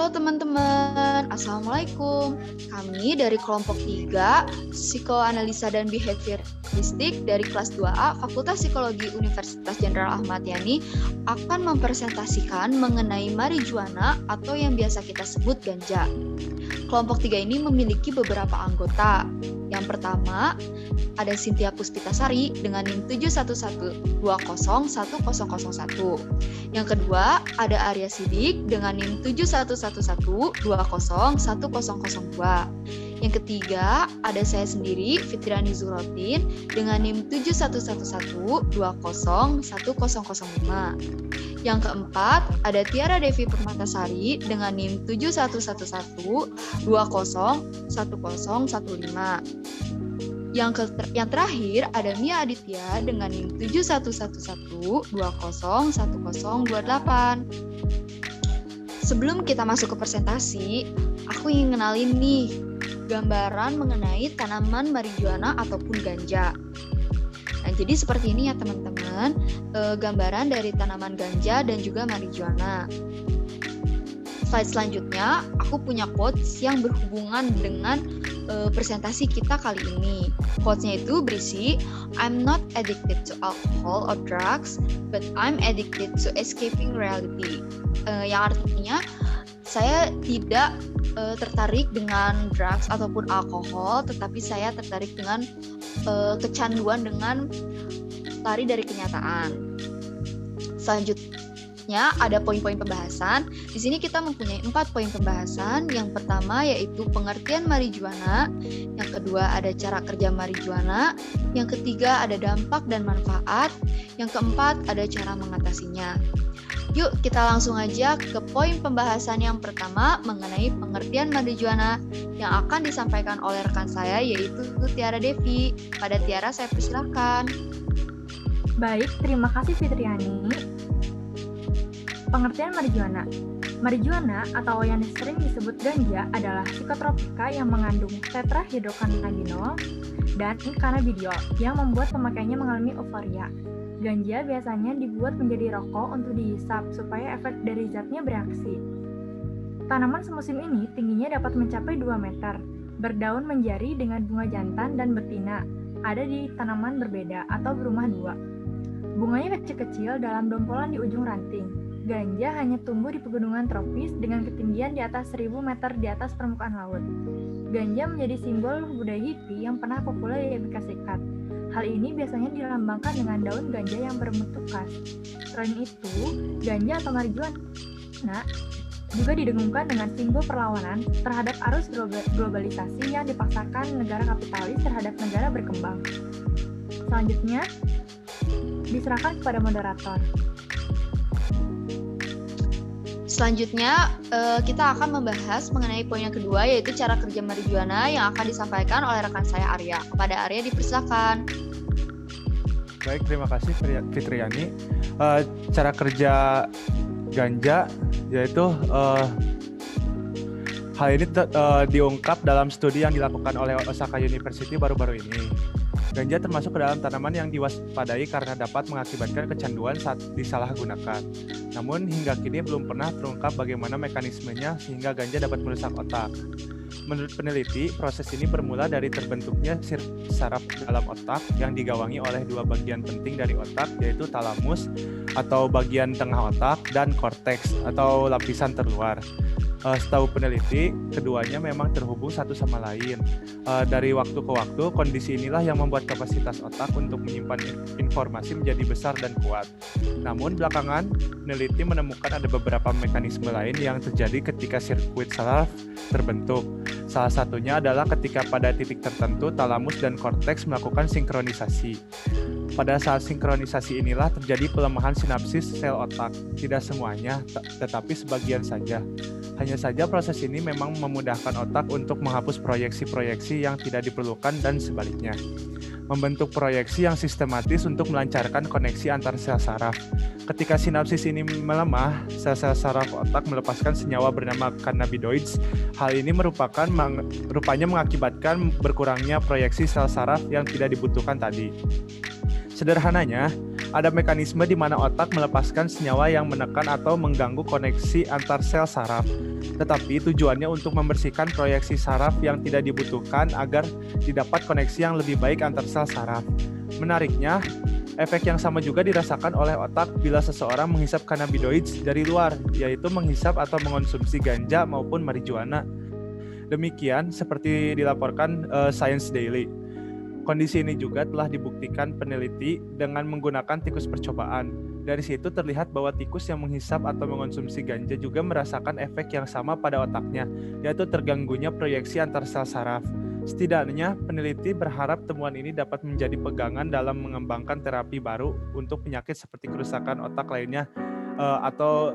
Halo teman-teman, Assalamualaikum. Kami dari kelompok 3, Psikoanalisa dan Behavioristik dari kelas 2A, Fakultas Psikologi Universitas Jenderal Ahmad Yani akan mempresentasikan mengenai marijuana atau yang biasa kita sebut ganja. Kelompok 3 ini memiliki beberapa anggota. Yang pertama, ada Cynthia Puspitasari dengan NIM 711201001. Yang kedua, ada Arya Sidik dengan NIM 71120101002. Yang ketiga, ada saya sendiri, Fitriani Zurotin, dengan NIM 71120101005. Yang keempat, ada Tiara Devi Permatasari dengan NIM 71120101015. Yang terakhir ada Mia Aditya dengan NIM 71120101028. Sebelum kita masuk ke presentasi, aku ingin kenalin nih gambaran mengenai tanaman marijuana ataupun ganja. Nah, jadi seperti ini ya teman-teman, gambaran dari tanaman ganja dan juga marijuana. Slide selanjutnya, aku punya quotes yang berhubungan dengan presentasi kita kali ini. Quotes-nya itu berisi, I'm not addicted to alcohol or drugs, but I'm addicted to escaping reality. Yang artinya, saya tidak tertarik dengan drugs ataupun alkohol, tetapi saya tertarik dengan kecanduan dengan lari dari kenyataan. Selanjutnya ada poin-poin pembahasan. Di sini kita mempunyai 4 poin pembahasan. Yang pertama yaitu pengertian marijuana. Yang kedua ada cara kerja marijuana. Yang ketiga ada dampak dan manfaat. Yang keempat ada cara mengatasinya. Yuk kita langsung aja ke poin pembahasan yang pertama mengenai pengertian marijuana yang akan disampaikan oleh rekan saya yaitu Tiara Devi. Pada Tiara saya persilakan. Baik, terima kasih Fitriani. Pengertian marijuana. Marijuana atau yang sering disebut ganja adalah psikotropika yang mengandung tetrahidrokannabinol dan cannabidiol yang membuat pemakainya mengalami euforia. Ganja biasanya dibuat menjadi rokok untuk dihisap supaya efek dari zatnya bereaksi. Tanaman semusim ini tingginya dapat mencapai 2 meter, berdaun menjari dengan bunga jantan dan betina, ada di tanaman berbeda atau berumah dua. Bunganya kecil-kecil dalam dompolan di ujung ranting. Ganja hanya tumbuh di pegunungan tropis dengan ketinggian di atas 1000 meter di atas permukaan laut. Ganja menjadi simbol budaya hippie yang pernah populer di Amerika Serikat. Hal ini biasanya dilambangkan dengan daun ganja yang berbentuk khas. Selain itu, ganja atau marijuana juga didengungkan dengan simbol perlawanan terhadap arus globalisasi yang dipaksakan negara kapitalis terhadap negara berkembang. Selanjutnya, diserahkan kepada moderator. Selanjutnya, kita akan membahas mengenai poin yang kedua, yaitu cara kerja marijuana yang akan disampaikan oleh rekan saya Arya. Kepada Arya dipersilakan. Baik, terima kasih Fitriani. Cara kerja ganja, yaitu hal ini diungkap dalam studi yang dilakukan oleh Osaka University baru-baru ini. Ganja termasuk ke dalam tanaman yang diwaspadai karena dapat mengakibatkan kecanduan saat disalahgunakan. Namun hingga kini belum pernah terungkap bagaimana mekanismenya sehingga ganja dapat merusak otak. Menurut peneliti, proses ini bermula dari terbentuknya sirkuit saraf dalam otak yang digawangi oleh 2 bagian penting dari otak, yaitu talamus atau bagian tengah otak dan korteks atau lapisan terluar. Setahu peneliti, keduanya memang terhubung satu sama lain. Dari waktu ke waktu, kondisi inilah yang membuat kapasitas otak untuk menyimpan informasi menjadi besar dan kuat. Namun belakangan, peneliti menemukan ada beberapa mekanisme lain yang terjadi ketika sirkuit saraf terbentuk. Salah satunya adalah ketika pada titik tertentu talamus dan korteks melakukan sinkronisasi. Pada saat sinkronisasi inilah terjadi pelemahan sinapsis sel otak. Tidak semuanya, tetapi sebagian saja. Hanya saja proses ini memang memudahkan otak untuk menghapus proyeksi-proyeksi yang tidak diperlukan dan sebaliknya. Membentuk proyeksi yang sistematis untuk melancarkan koneksi antar sel saraf. Ketika sinapsis ini melemah, sel-sel saraf otak melepaskan senyawa bernama cannabinoids. Hal ini rupanya mengakibatkan berkurangnya proyeksi sel saraf yang tidak dibutuhkan tadi. Sederhananya, ada mekanisme di mana otak melepaskan senyawa yang menekan atau mengganggu koneksi antar sel saraf. Tetapi tujuannya untuk membersihkan proyeksi saraf yang tidak dibutuhkan agar didapat koneksi yang lebih baik antar sel saraf. Menariknya, efek yang sama juga dirasakan oleh otak bila seseorang menghisap cannabinoids dari luar, yaitu menghisap atau mengonsumsi ganja maupun marijuana. Demikian seperti dilaporkan Science Daily. Kondisi ini juga telah dibuktikan peneliti dengan menggunakan tikus percobaan. Dari situ terlihat bahwa tikus yang menghisap atau mengonsumsi ganja juga merasakan efek yang sama pada otaknya, yaitu terganggunya proyeksi antar sel saraf. Setidaknya, peneliti berharap temuan ini dapat menjadi pegangan dalam mengembangkan terapi baru untuk penyakit seperti kerusakan otak lainnya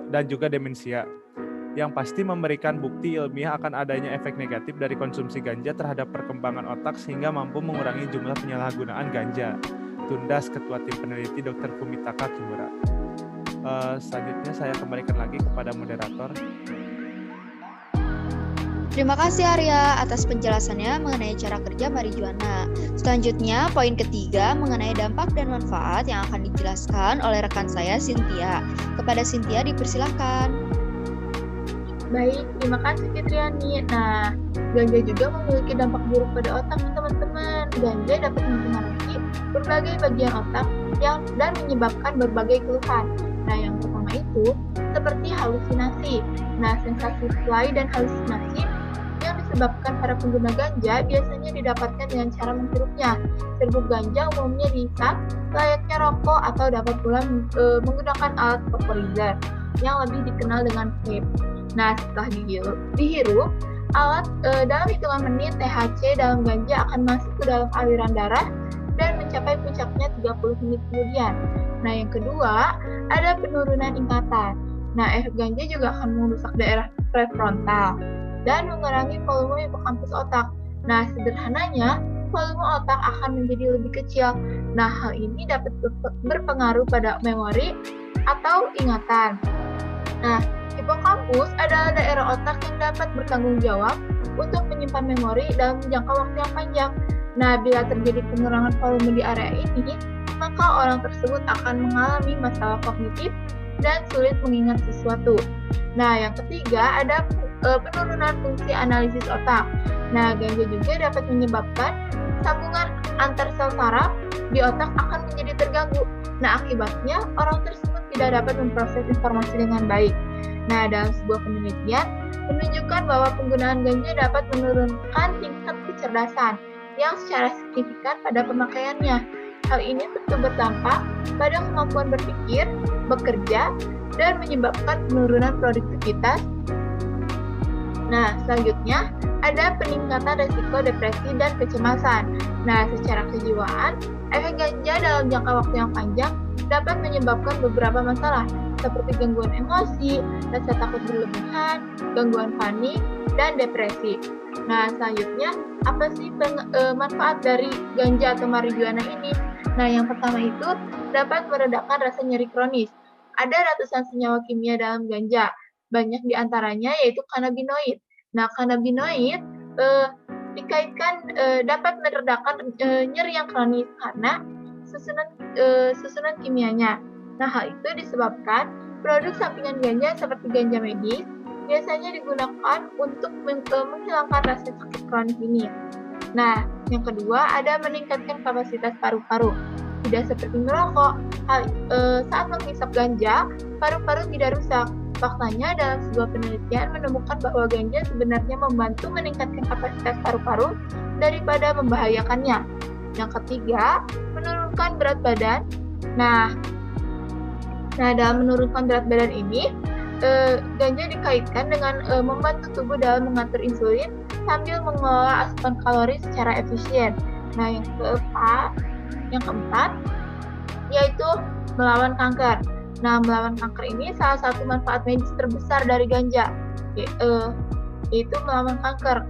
dan juga demensia. Yang pasti memberikan bukti ilmiah akan adanya efek negatif dari konsumsi ganja terhadap perkembangan otak sehingga mampu mengurangi jumlah penyalahgunaan ganja. Tundas Ketua Tim Peneliti Dr. Fumitaka Kimura. Selanjutnya saya kembalikan lagi kepada moderator. Terima kasih Arya atas penjelasannya mengenai cara kerja marijuana. Selanjutnya, poin ketiga mengenai dampak dan manfaat yang akan dijelaskan oleh rekan saya, Cynthia. Kepada Cynthia dipersilahkan. Baik, terima kasih Fitriani. Nah, ganja juga memiliki dampak buruk pada otak, teman-teman. Ganja dapat mempengaruhi berbagai bagian otak dan menyebabkan berbagai keluhan. Nah, yang pertama itu seperti halusinasi. Nah, sensasi fly dan halusinasi yang disebabkan para pengguna ganja biasanya didapatkan dengan cara menghirupnya. Serbuk ganja umumnya dihisap layaknya rokok atau dapat pula menggunakan alat vaporizer yang lebih dikenal dengan vape. Nah, setelah dihirup, dalam hitungan menit THC dalam ganja akan masuk ke dalam aliran darah dan mencapai puncaknya 30 menit kemudian. Nah, yang kedua, ada penurunan ingatan. Nah, efek ganja juga akan merusak daerah prefrontal dan mengurangi volume hipokampus otak. Nah, sederhananya, volume otak akan menjadi lebih kecil. Nah, hal ini dapat berpengaruh pada memori atau ingatan. Nah, hipokampus adalah daerah otak yang dapat bertanggung jawab untuk menyimpan memori dalam jangka waktu yang panjang. Nah, bila terjadi pengurangan volume di area ini, maka orang tersebut akan mengalami masalah kognitif dan sulit mengingat sesuatu. Nah, yang ketiga ada penurunan fungsi analisis otak. Nah, ganja juga dapat menyebabkan sambungan antar sel saraf di otak akan menjadi terganggu. Nah, akibatnya orang tersebut tidak dapat memproses informasi dengan baik. Nah, dalam sebuah penelitian menunjukkan bahwa penggunaan ganja dapat menurunkan tingkat kecerdasan yang secara signifikan pada pemakaiannya. Hal ini tentu berdampak pada kemampuan berpikir, bekerja, dan menyebabkan penurunan produktivitas. Nah, selanjutnya ada peningkatan risiko depresi dan kecemasan. Nah, secara kejiwaan, efek ganja dalam jangka waktu yang panjang dapat menyebabkan beberapa masalah seperti gangguan emosi, rasa takut berlebihan, gangguan panik, dan depresi. Nah, selanjutnya apa sih manfaat dari ganja atau marijuana ini? Nah, yang pertama itu dapat meredakan rasa nyeri kronis. Ada ratusan senyawa kimia dalam ganja, banyak di antaranya yaitu cannabinoid. Nah, cannabinoid dikaitkan dapat meredakan nyeri yang kronis karena susunan kimianya. Nah, hal itu disebabkan produk sampingan ganja seperti ganja medis biasanya digunakan untuk menghilangkan rasa sakit kronis ini. Nah, yang kedua ada meningkatkan kapasitas paru-paru. Tidak seperti merokok, saat menghisap ganja, paru-paru tidak rusak. Faktanya dalam sebuah penelitian menemukan bahwa ganja sebenarnya membantu meningkatkan kapasitas paru-paru daripada membahayakannya. Yang ketiga, menurunkan berat badan. Nah, dalam menurunkan berat badan ini, ganja dikaitkan dengan membantu tubuh dalam mengatur insulin sambil mengelola asupan kalori secara efisien. Nah, yang keempat, yaitu melawan kanker. Nah, melawan kanker ini salah satu manfaat medis terbesar dari ganja, yaitu melawan kanker.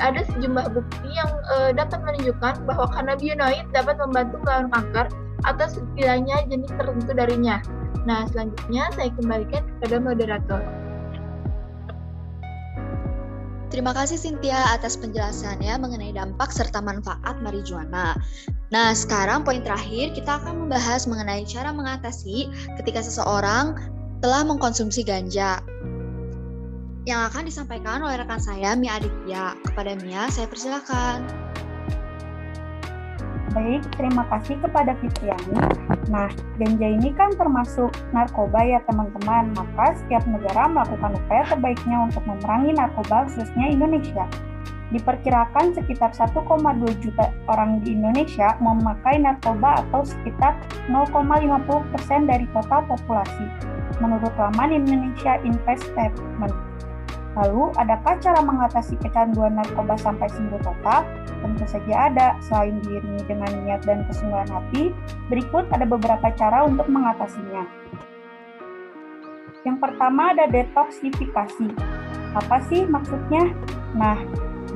Ada sejumlah bukti yang dapat menunjukkan bahwa cannabinoid dapat membantu melawan kanker atau setidaknya jenis tertentu darinya. Nah, selanjutnya saya kembalikan kepada moderator. Terima kasih Cynthia atas penjelasannya mengenai dampak serta manfaat marijuana. Nah, sekarang poin terakhir kita akan membahas mengenai cara mengatasi ketika seseorang telah mengkonsumsi ganja. Yang akan disampaikan oleh rekan saya, Mia Aditya. Kepada Mia, saya persilakan. Baik, terima kasih kepada Fitriani. Nah, ganja ini kan termasuk narkoba ya teman-teman, maka setiap negara melakukan upaya terbaiknya untuk memerangi narkoba, khususnya Indonesia. Diperkirakan sekitar 1,2 juta orang di Indonesia memakai narkoba atau sekitar 0,50% dari total populasi, menurut laman Indonesia Investment. Lalu, adakah cara mengatasi kecanduan narkoba sampai sembuh total? Tentu saja ada. Selain diiringi dengan niat dan kesungguhan hati, berikut ada beberapa cara untuk mengatasinya. Yang pertama ada detoksifikasi. Apa sih maksudnya? Nah,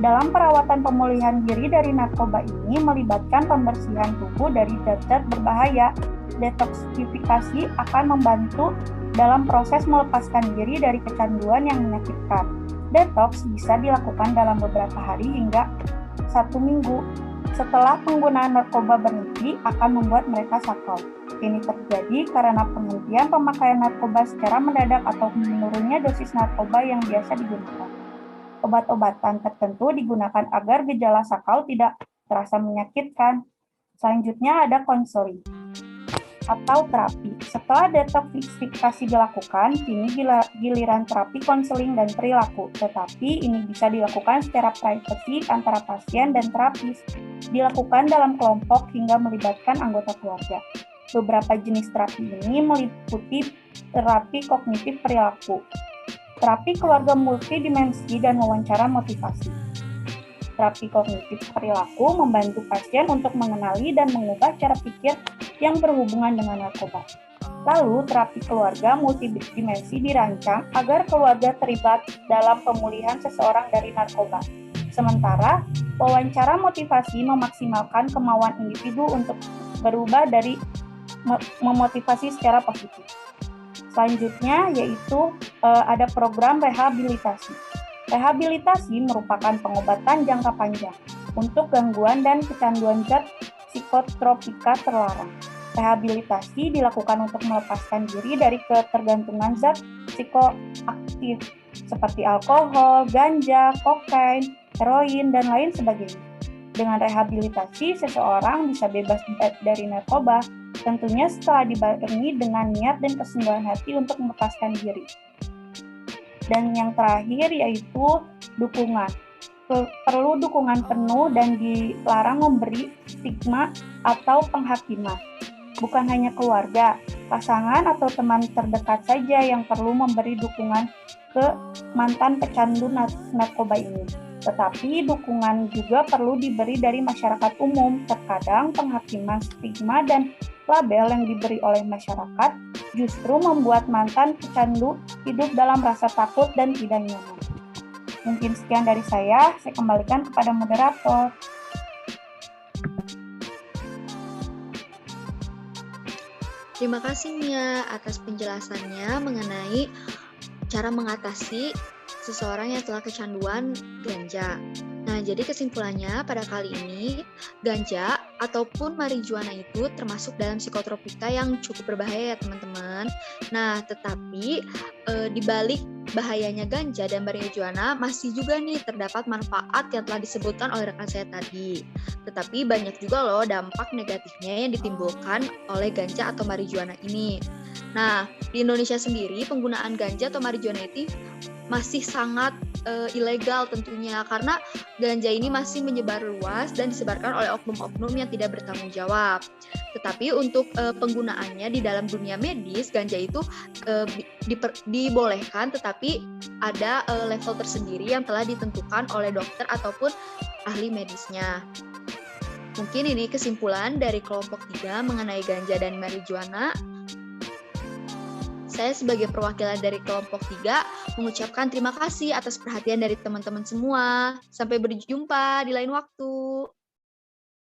dalam perawatan pemulihan diri dari narkoba ini melibatkan pembersihan tubuh dari zat-zat berbahaya. Detoksifikasi akan membantu dalam proses melepaskan diri dari kecanduan yang menyakitkan. Detox bisa dilakukan dalam beberapa hari hingga 1 minggu. Setelah penggunaan narkoba berhenti akan membuat mereka sakau. Ini terjadi karena penghentian pemakaian narkoba secara mendadak atau menurunnya dosis narkoba yang biasa digunakan. Obat-obatan tertentu digunakan agar gejala sakau tidak terasa menyakitkan. Selanjutnya ada konseling atau terapi. Setelah detoksifikasi dilakukan, kini giliran terapi konseling dan perilaku. Tetapi ini bisa dilakukan secara privasi antara pasien dan terapis. Dilakukan dalam kelompok hingga melibatkan anggota keluarga. Beberapa jenis terapi ini meliputi terapi kognitif perilaku, terapi keluarga multidimensi, dan wawancara motivasi. Terapi kognitif perilaku membantu pasien untuk mengenali dan mengubah cara pikir yang berhubungan dengan narkoba. Lalu, terapi keluarga multidimensi dirancang agar keluarga terlibat dalam pemulihan seseorang dari narkoba. Sementara, wawancara motivasi memaksimalkan kemauan individu untuk berubah dari memotivasi secara positif. Selanjutnya, yaitu ada program rehabilitasi. Rehabilitasi merupakan pengobatan jangka panjang untuk gangguan dan kecanduan zat psikotropika terlarang. Rehabilitasi dilakukan untuk melepaskan diri dari ketergantungan zat psikoaktif seperti alkohol, ganja, kokain, heroin, dan lain sebagainya. Dengan rehabilitasi, seseorang bisa bebas dari narkoba, tentunya setelah dibarengi dengan niat dan kesungguhan hati untuk melepaskan diri. Dan yang terakhir yaitu dukungan. Perlu dukungan penuh dan dilarang memberi stigma atau penghakiman. Bukan hanya keluarga, pasangan atau teman terdekat saja yang perlu memberi dukungan ke mantan pecandu narkoba ini. Tetapi dukungan juga perlu diberi dari masyarakat umum. Terkadang penghakiman, stigma, dan label yang diberi oleh masyarakat justru membuat mantan pecandu hidup dalam rasa takut dan tidak nyaman. Mungkin sekian dari saya kembalikan kepada moderator. Terima kasih Mia atas penjelasannya mengenai cara mengatasi seseorang yang telah kecanduan ganja. Nah, jadi kesimpulannya pada kali ini, ganja ataupun marijuana itu termasuk dalam psikotropika yang cukup berbahaya ya teman-teman. Nah, tetapi di balik bahayanya ganja dan marijuana masih juga nih terdapat manfaat yang telah disebutkan oleh rekan saya tadi. Tetapi banyak juga loh dampak negatifnya yang ditimbulkan oleh ganja atau marijuana ini. Nah, di Indonesia sendiri penggunaan ganja atau marijuana itu masih sangat ilegal tentunya karena ganja ini masih menyebar luas dan disebarkan oleh oknum-oknum yang tidak bertanggung jawab. Tetapi untuk penggunaannya di dalam dunia medis, ganja itu dibolehkan tetapi ada level tersendiri yang telah ditentukan oleh dokter ataupun ahli medisnya. Mungkin ini kesimpulan dari kelompok 3 mengenai ganja dan marijuana. Saya sebagai perwakilan dari kelompok 3 mengucapkan terima kasih atas perhatian dari teman-teman semua. Sampai berjumpa di lain waktu.